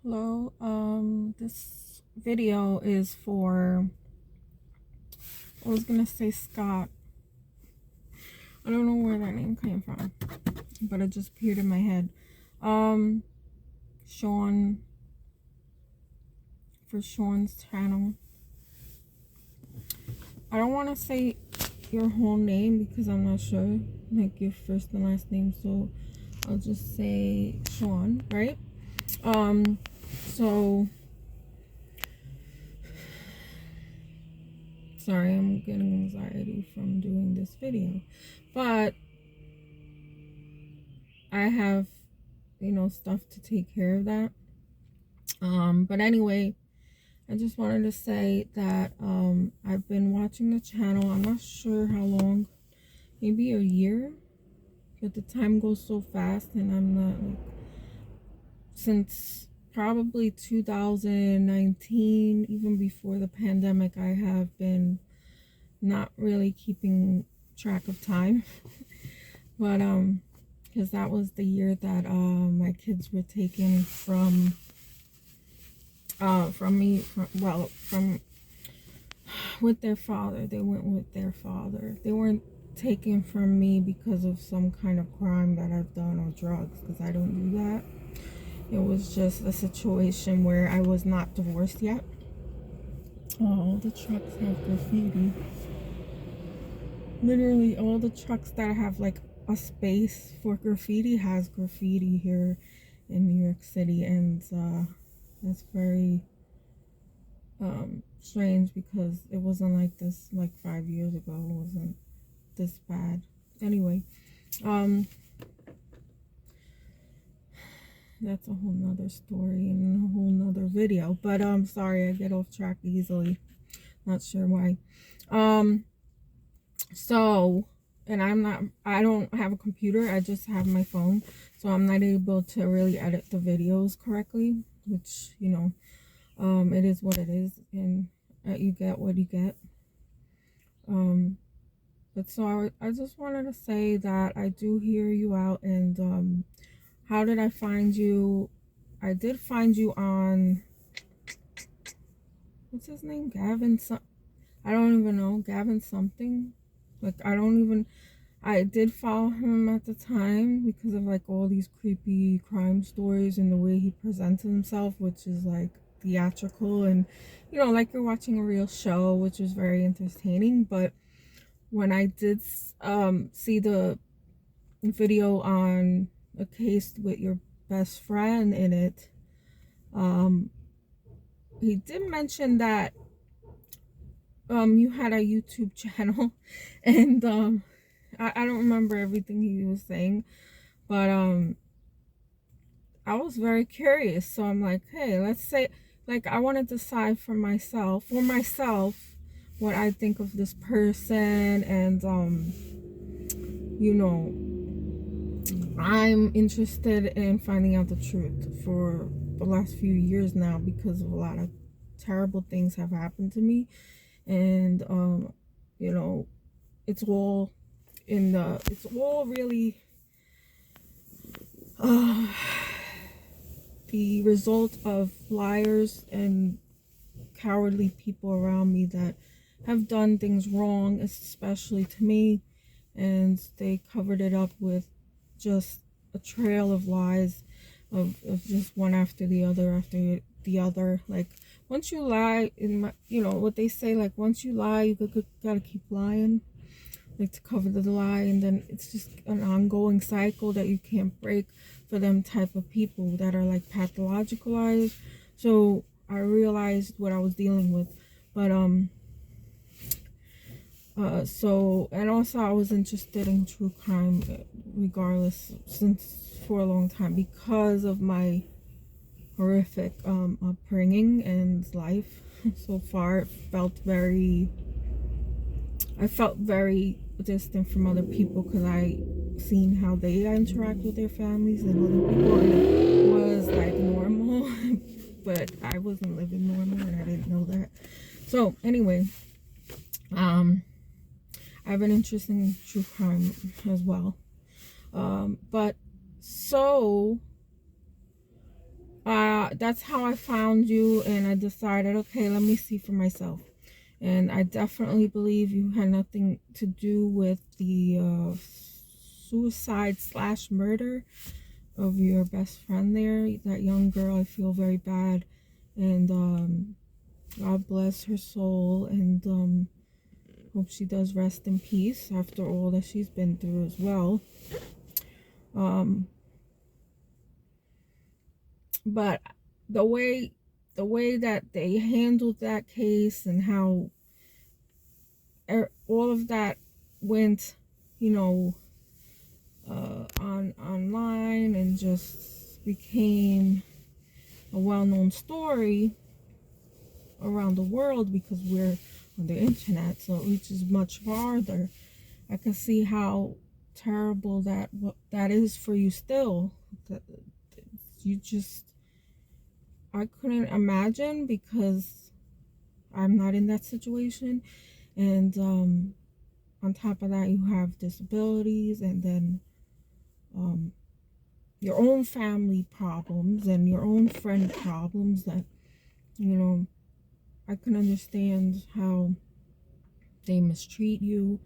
Hello, this video is for, I was gonna say Scott. I don't know where that name came from, but it just appeared in my head. Shawn, for Shawn's channel. I don't want to say your whole name because I'm not sure, like your first and last name, so I'll just say Shawn, right? So sorry, I'm getting anxiety from doing this video, but I have, stuff to take care of that. But anyway, I just wanted to say that I've been watching the channel. I'm not sure how long, maybe a year, but the time goes so fast, and I'm not like, since probably 2019, even before the pandemic, I have been not really keeping track of time. But because that was the year that my kids were taken from me, from with their father. They went with their father. They weren't taken from me because of some kind of crime that I've done or drugs, because I don't do that. It was just a situation where I was not divorced yet. All the trucks have graffiti. Literally all the trucks that have like a space for graffiti has graffiti here in New York City, and that's very strange because it wasn't like this like 5 years ago. It wasn't this bad. Anyway, that's a whole nother story and a whole nother video, but sorry, I get off track easily, not sure why. So, and I don't have a computer, I just have my phone, so I'm not able to really edit the videos correctly, which, it is what it is, and you get what you get. But so I just wanted to say that I do hear you out, and how did I find you? I did find you on, what's his name? Gavin I don't even know, Gavin something. Like, I did follow him at the time because of like all these creepy crime stories and the way he presents himself, which is like theatrical and, like you're watching a real show, which was very entertaining. But when I did see the video on a case with your best friend in it, he did mention that you had a YouTube channel, and I don't remember everything he was saying, but I was very curious, so I'm like, hey, let's say, like, I want to decide for myself what I think of this person, and I'm interested in finding out the truth for the last few years now, because of a lot of terrible things have happened to me, and it's all really the result of liars and cowardly people around me that have done things wrong, especially to me, and they covered it up with just a trail of lies, of just one after the other. Like, once you lie, what they say, like, once you lie, you gotta keep lying, like, to cover the lie, and then it's just an ongoing cycle that you can't break for them type of people that are like pathological liars. So I realized what I was dealing with, but so, and also I was interested in true crime regardless, since for a long time, because of my horrific upbringing and life so far. I felt very distant from other people because I seen how they interact with their families and other people, and it was like normal but I wasn't living normal, and I didn't know that. So anyway, I have an interest in true crime as well, but so That's how I found you, and I decided, okay, let me see for myself. And I definitely believe you had nothing to do with the suicide slash murder of your best friend there, that young girl. I feel very bad, and God bless her soul, and hope she does rest in peace after all that she's been through as well. But the way that they handled that case, and how all of that went, you know, online, and just became a well-known story around the world, because we're on the internet, so it reaches much farther. I can see how terrible that is for you still. That you just, I couldn't imagine, because I'm not in that situation. And on top of that, you have disabilities, and then your own family problems and your own friend problems, that, you know, I can understand how they mistreat you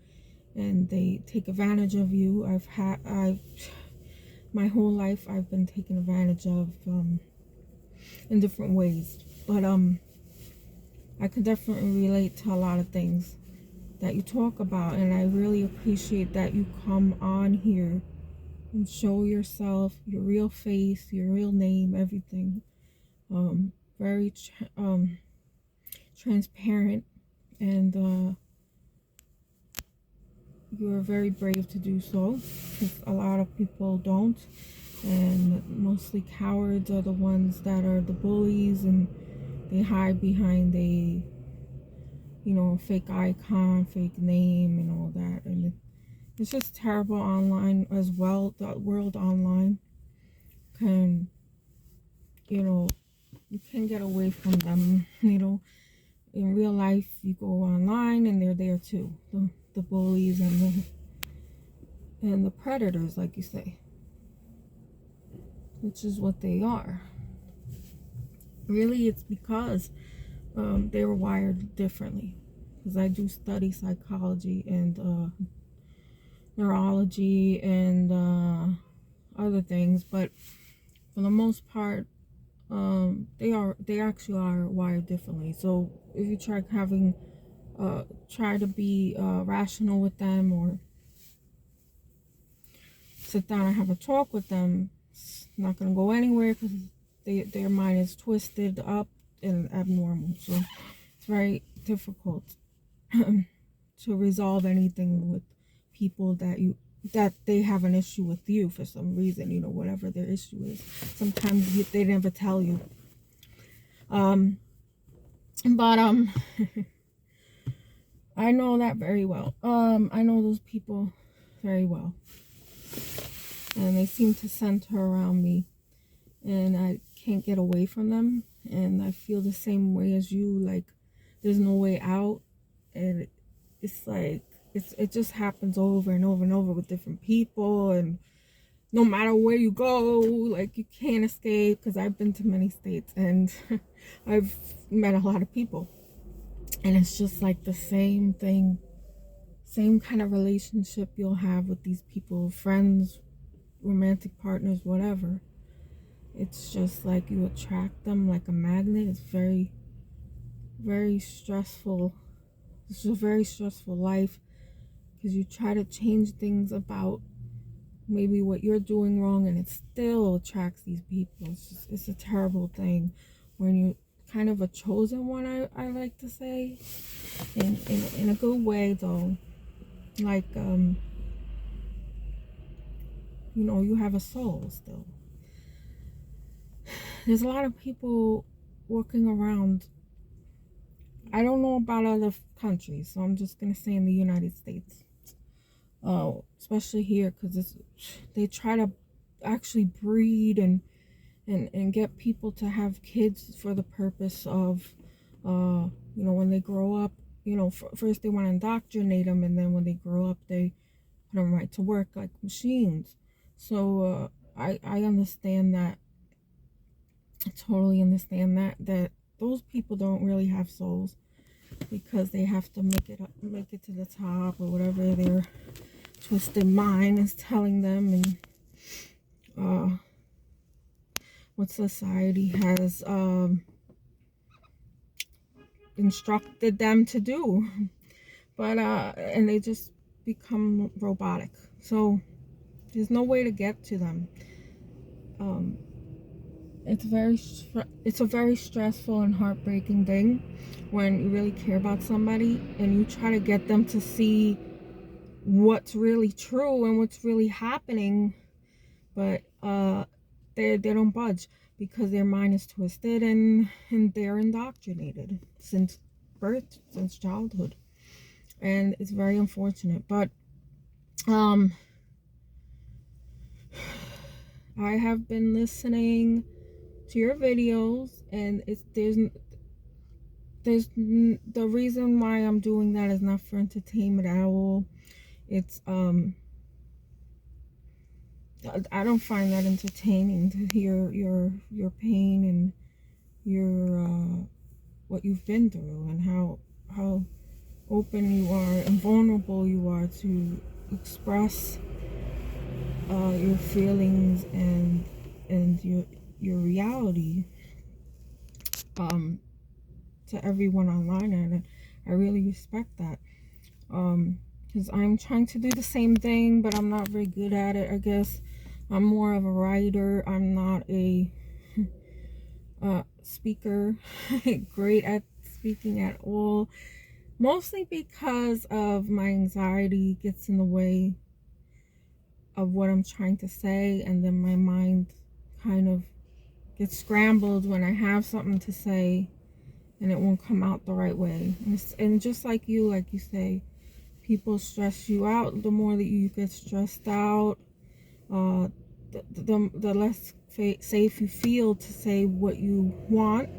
and they take advantage of you. I've my whole life I've been taken advantage of in different ways. But I can definitely relate to a lot of things that you talk about, and I really appreciate that you come on here and show yourself, your real face, your real name, everything. Very transparent, and you're very brave to do so, because a lot of people don't, and mostly cowards are the ones that are the bullies, and they hide behind a, you know, fake icon, fake name, and all that. And it's just terrible online as well. The world online can, you know, you can get away from them. You know, in real life, you go online and they're there too. The bullies and the predators, like you say, which is what they are. Really, it's because they were wired differently. Because I do study psychology and neurology and other things, but for the most part, they actually are wired differently. So if you try to be rational with them, or sit down and have a talk with them, it's not gonna go anywhere, because their mind is twisted up and abnormal. So it's very difficult to resolve anything with people that they have an issue with you for some reason, you know, whatever their issue is. Sometimes they never tell you. But I know that very well. I know those people very well, and they seem to center around me, and I can't get away from them. And I feel the same way as you, like there's no way out. And it's like it just happens over and over and over with different people, and no matter where you go, like you can't escape. Because I've been to many states, and I've met a lot of people, and it's just like the same thing, same kind of relationship you'll have with these people, friends, romantic partners, whatever. It's just like you attract them like a magnet. It's very, very stressful. It's a very stressful life, because you try to change things about maybe what you're doing wrong, and it still attracts these people. It's a terrible thing when you kind of a chosen one, I like to say, in a good way though. Like you know, you have a soul still. There's a lot of people walking around. I don't know about other countries, so I'm just gonna say in the United States, especially here, because they try to actually breed and get people to have kids for the purpose of you know, when they grow up, you know, first they want to indoctrinate them, and then when they grow up, they put them right to work like machines. So I understand that I totally understand that those people don't really have souls, because they have to make it to the top, or whatever their twisted mind is telling them, and what society has instructed them to do. But and they just become robotic. So there's no way to get to them. um it's a very stressful and heartbreaking thing when you really care about somebody and you try to get them to see what's really true and what's really happening, but they don't budge, because their mind is twisted, and they're indoctrinated since birth, since childhood. And it's very unfortunate. But I have been listening to your videos, and the reason why I'm doing that is not for entertainment at all. It's I don't find that entertaining to hear your pain and your what you've been through, and how open you are and vulnerable you are to express your feelings and your reality to everyone online. And I really respect that, because I'm trying to do the same thing, but I'm not very good at it, I guess. I'm more of a writer. I'm not a speaker great at speaking at all, mostly because of my anxiety gets in the way of what I'm trying to say, and then my mind kind of gets scrambled when I have something to say, and it won't come out the right way. And just like you say, people stress you out. The more that you get stressed out, the less safe you feel to say what you want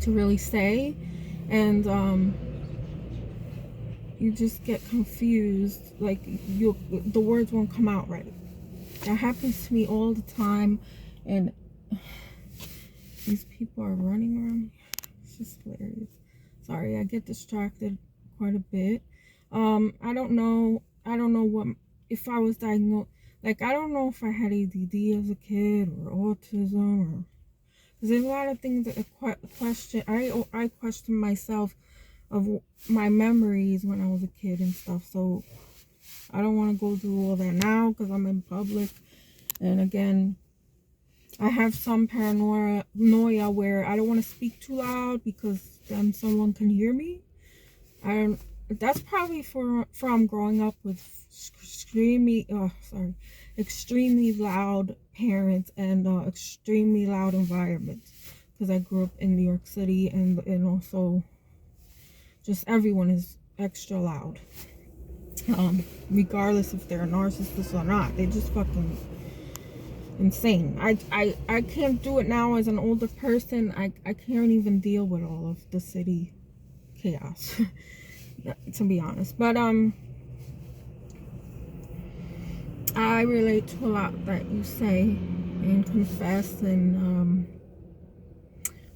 to really say. And you just get confused, like the words won't come out right. That happens to me all the time. And these people are running around me. It's just hilarious. Sorry, I get distracted quite a bit. I don't know what, if I was diagnosed, like, I don't know if I had ADD as a kid, or autism, or, because there's a lot of things that I question myself of my memories when I was a kid and stuff. So I don't want to go through all that now, because I'm in public. And again, I have some paranoia where I don't want to speak too loud, because then someone can hear me. That's probably from growing up with extremely loud parents, and extremely loud environments, because I grew up in New York City, and also just everyone is extra loud, regardless if they're a narcissist or not. They just fucking insane. I can't do it now as an older person. I can't even deal with all of the city chaos, to be honest. But I relate to a lot that you say and confess, and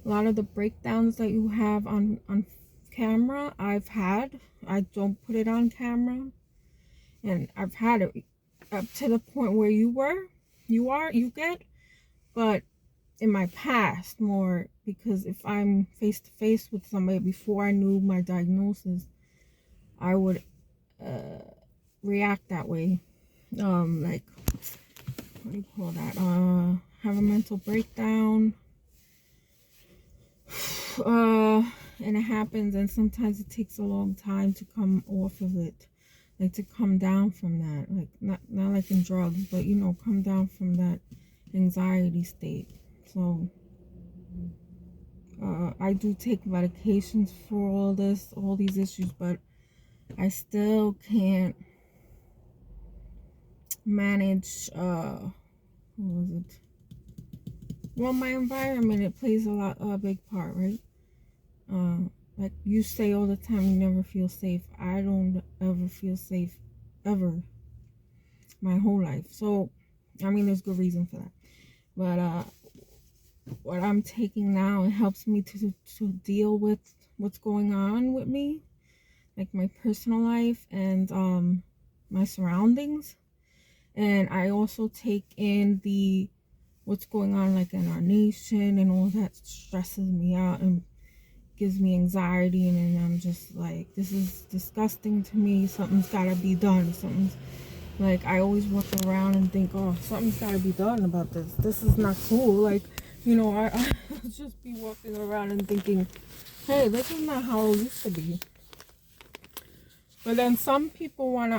a lot of the breakdowns that you have on camera, I've had. I don't put it on camera, and I've had it up to the point where you get, but in my past more, because if I'm face to face with somebody before I knew my diagnosis, I would react that way. Like, what do you call that? Have a mental breakdown. And it happens, and sometimes it takes a long time to come off of it, like to come down from that, like not like in drugs, but come down from that anxiety state. So I do take medications for all these issues, but I still can't manage what was it? Well, my environment, it plays a big part, right? Like you say all the time, you never feel safe. I don't ever feel safe, ever, my whole life. So, I mean, there's good reason for that. But what I'm taking now, it helps me to deal with what's going on with me, like my personal life and my surroundings. And I also take in the what's going on like in our nation, and all that stresses me out and gives me anxiety, and then I'm just like, this is disgusting to me. Something's got to be done. Something's like, I always walk around and think, oh, something's got to be done about this. This is not cool. Like, you know, I just be walking around and thinking, hey, this is not how it used to be. But then some people want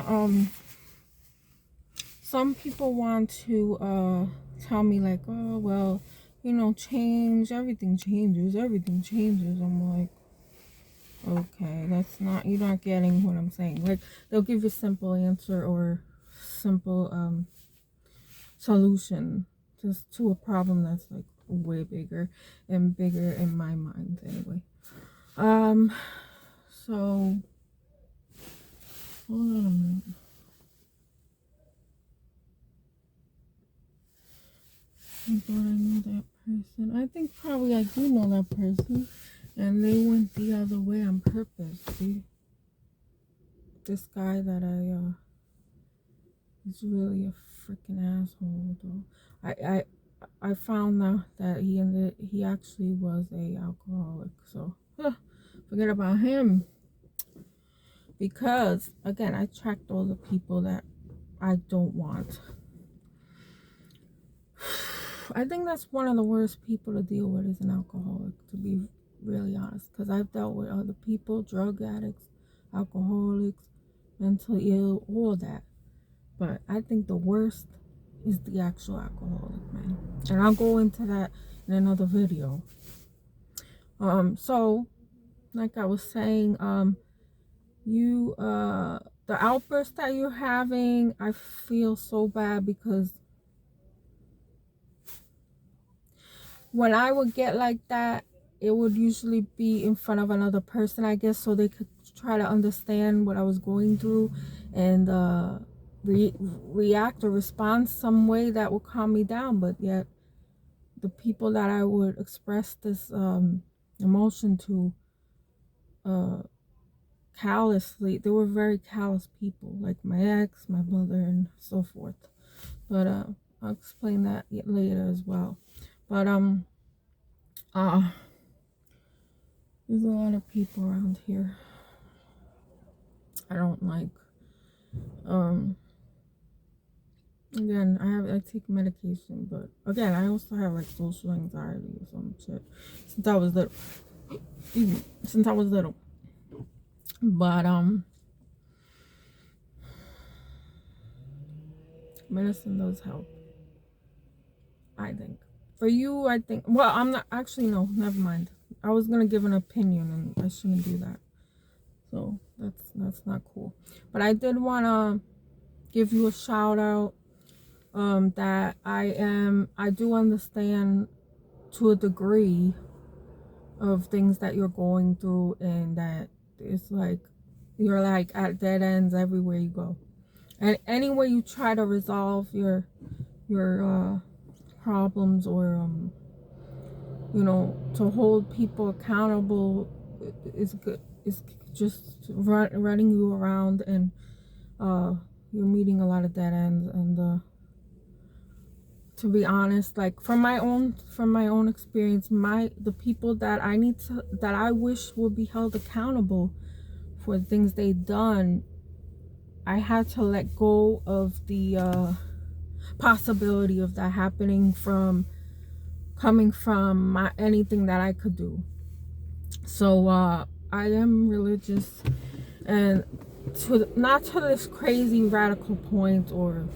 to tell me like, oh, well, you know, change, everything changes. I'm like, okay, that's not, you're not getting what I'm saying. Like, they'll give you a simple answer or simple solution just to a problem that's like way bigger and bigger in my mind anyway. So hold on a minute. I thought I knew that person. I think probably I do know that person, and they went the other way on purpose. See, this guy that is really a freaking asshole though. I found out that he actually was a alcoholic, so forget about him. Because again, I tracked all the people that I don't want. I think that's one of the worst people to deal with is an alcoholic, to be really honest. Because I've dealt with other people, drug addicts, alcoholics, mentally ill, all that. But I think the worst is the actual alcoholic, man. And I'll go into that in another video. So like I was saying, the outburst that you're having, I feel so bad, because when I would get like that, it would usually be in front of another person, I guess, so they could try to understand what I was going through and react or respond some way that would calm me down. But yet the people that I would express this emotion to callously, they were very callous people, like my ex, my mother, and so forth. But I'll explain that later as well. But there's a lot of people around here I don't like. Again, I take medication, but again, I also have like social anxiety or some shit since I was little. But medicine does help, I think. For you, I think, well, I'm not actually, no, never mind. I was gonna give an opinion and I shouldn't do that. So that's not cool. But I did wanna give you a shout out, that I do understand to a degree of things that you're going through, and that it's like you're like at dead ends everywhere you go, and anywhere you try to resolve your problems, or you know, to hold people accountable is good. It's just running you around, and you're meeting a lot of dead ends. And to be honest, like from my own experience, the people that I wish would be held accountable for the things they've done, I had to let go of the possibility of that happening coming from anything that I could do. So I am religious, and not to this crazy radical point, or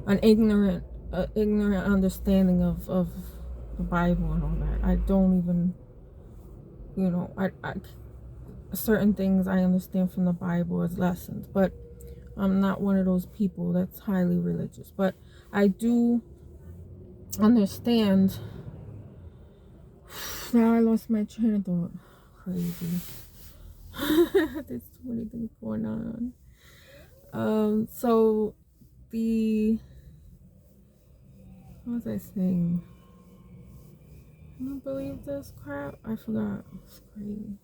an ignorant understanding of the Bible and all that. I don't even, you know, I certain things I understand from the Bible as lessons, but I'm not one of those people that's highly religious. But I do understand. Now I lost my train of thought. Crazy. There's too many things going on. So what was I saying? Can you believe this crap? I forgot. It's crazy.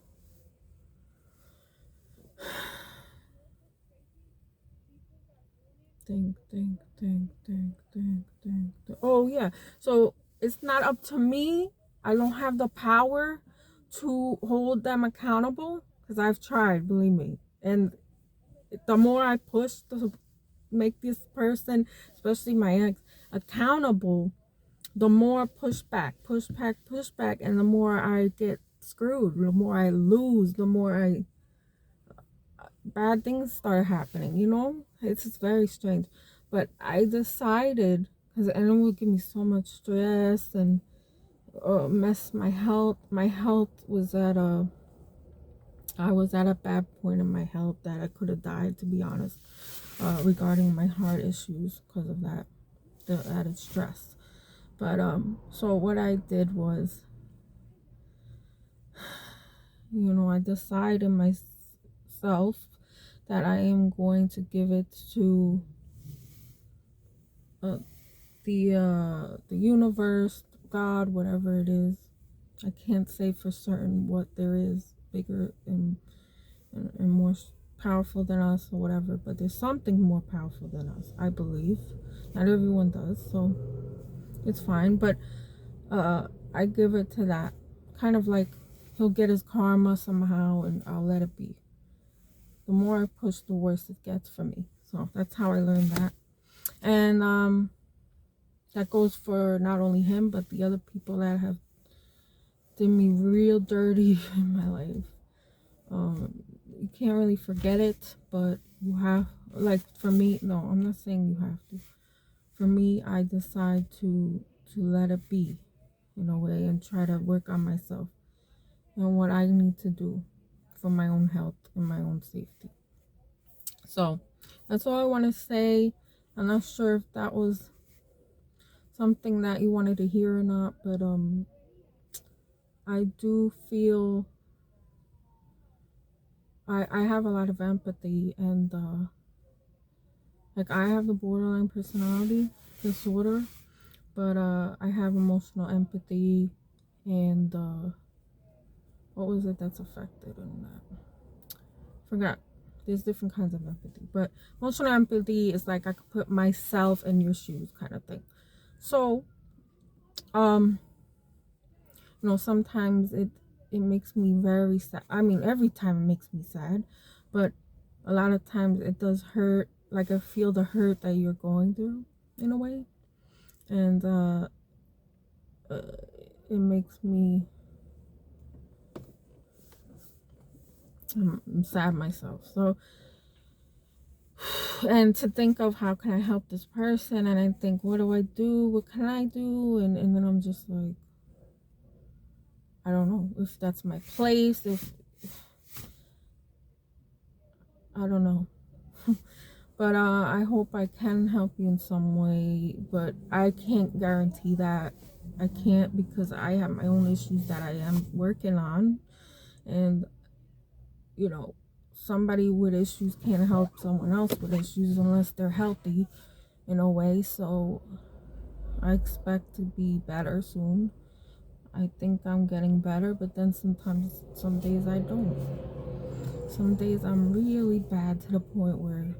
Think. Oh, yeah. So it's not up to me. I don't have the power to hold them accountable because I've tried, believe me. And the more I push to make this person, especially my ex, accountable, the more pushback, and the more I get screwed, the more I lose, the more bad things start happening, you know? It's just very strange. But I decided, because and it would give me so much stress and mess my health. My health was I was at a bad point in my health that I could have died, to be honest, regarding my heart issues because of that, the added stress. But so what I did was, you know, I decided myself that I am going to give it to the universe, God, whatever it is. I can't say for certain what there is bigger and more powerful than us or whatever, but there's something more powerful than us, I believe. Not everyone does, so it's fine. But I give it to that. Kind of like he'll get his karma somehow, and I'll let it be. The more I push, the worse it gets for me. So that's how I learned that. And that goes for not only him, but the other people that have did me real dirty in my life. You can't really forget it, but you have, like, for me, no, I'm not saying you have to. For me, I decide to let it be in a way and try to work on myself and what I need to do for my own health and my own safety. So that's all I want to say. I'm not sure if that was something that you wanted to hear or not, but I do feel I have a lot of empathy, and like, I have the borderline personality disorder, but I have emotional empathy, and what was it that's affected in that? Forgot. There's different kinds of empathy, but emotional empathy is like I could put myself in your shoes kind of thing. So you know, sometimes it makes me very sad. I mean, every time it makes me sad, but a lot of times it does hurt. Like, I feel the hurt that you're going through in a way, and it makes me I'm sad myself. So, and to think of how can I help this person, and I think, what do I do? What can I do? And then I'm just like, I don't know if that's my place. If I don't know. But I hope I can help you in some way, but I can't guarantee that. I can't, because I have my own issues that I am working on, and you know, somebody with issues can't help someone else with issues unless they're healthy in a way. So I expect to be better soon. I think I'm getting better, but then sometimes, some days I don't. Some days I'm really bad to the point where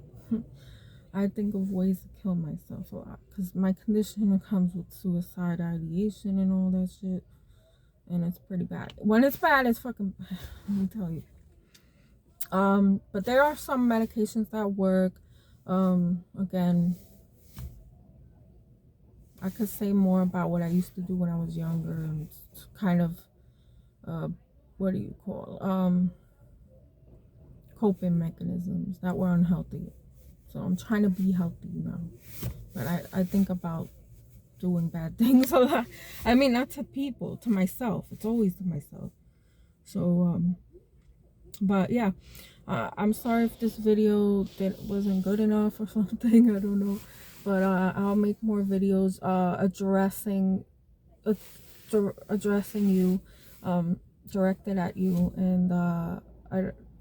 I think of ways to kill myself a lot, because my condition comes with suicide ideation and all that shit, and it's pretty bad. When it's bad, it's fucking bad, let me tell you. But there are some medications that work. Again, I could say more about what I used to do when I was younger, and kind of what do you call coping mechanisms that were unhealthy. So I'm trying to be healthy now, but I think about doing bad things a lot. I mean, not to people, to myself. It's always to myself. So but yeah, I'm sorry if this video wasn't good enough or something. I don't know, but I'll make more videos addressing you, directed at you, and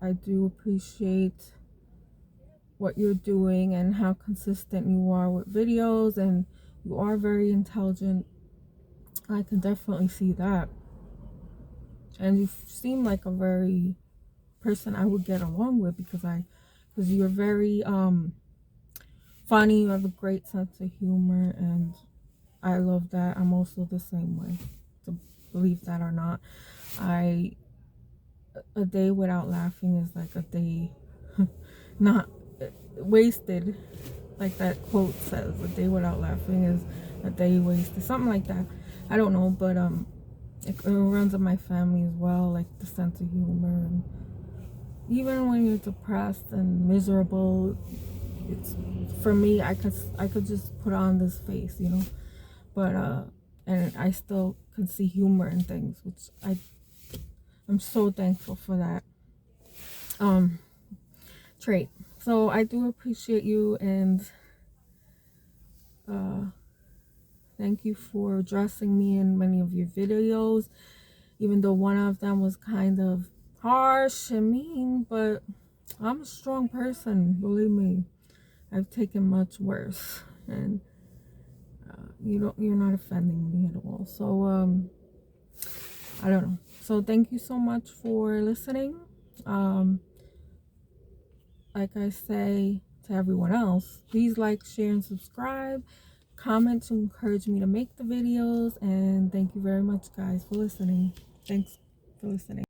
I do appreciate what you're doing and how consistent you are with videos, and you are very intelligent, I can definitely see that. And you seem like a very person I would get along with, because you're very funny. You have a great sense of humor, and I love that. I'm also the same way. To believe that or not, I a day without laughing is like a day not wasted, like that quote says. A day without laughing is a day wasted, something like that. I don't know, but it runs in my family as well, like the sense of humor. And even when you're depressed and miserable, it's, for me, I could just put on this face, but and I still can see humor in things, which I'm so thankful for that trait. So I do appreciate you, and thank you for addressing me in many of your videos, even though one of them was kind of harsh and mean. But I'm a strong person, believe me. I've taken much worse, and you're not offending me at all. So I don't know. So thank you so much for listening. Like I say to everyone else, please like, share, and subscribe. Comment to encourage me to make the videos. And thank you very much, guys, for listening. Thanks for listening.